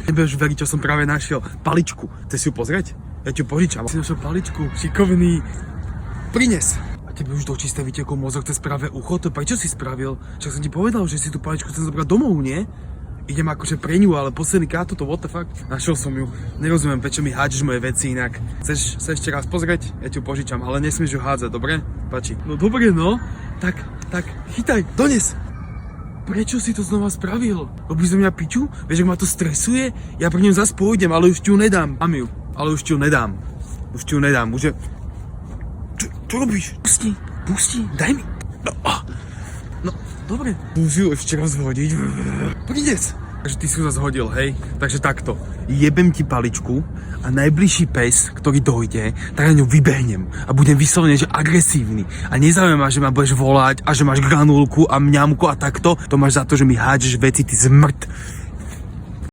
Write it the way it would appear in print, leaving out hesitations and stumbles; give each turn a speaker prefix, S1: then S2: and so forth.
S1: Nebudeš veriť, čo som práve našiel. Paličku. Chceš si ju pozrieť? Ja ti ju požičam. Si našiel paličku. Šikovný. Prines. A tebe už do čisté vytekol mozog cez práve ucho. To prečo si spravil? Však som ti povedal, že si tú paličku chcem zobrať domov, nie? Idem akože pre ňu, ale posledný krát toto, what the fuck? Našiel som ju. Nerozumiem, prečo mi hádžeš moje veci inak. Chceš sa ešte raz pozrieť? Ja ti ju požičam, ale nesmieš ju hádzať, dobre? Páči. No dobre, no. Tak, chytaj, dones. Prečo si to znova spravil? Robíš zo mňa piču? Vieš, ak ma to stresuje? Ja pri ňom zas pôjdem, ale už ti ju nedám. Mám ju, ale už ti ju nedám. Už ti ju nedám, už je... Čo robíš? Pusti, daj mi. No, dobre. Musím ju ešte raz hodiť. Prines. Takže ty si ju zase hodil, hej? Takže takto. Jebem ti paličku a najbližší pes, ktorý dojde, tak na ňu vybehnem a budem vyslovene, že agresívny. A nezaujíma, že ma budeš volať a že máš granulku a mňamku a takto. To máš za to, že mi hádžeš veci, ty zmrt.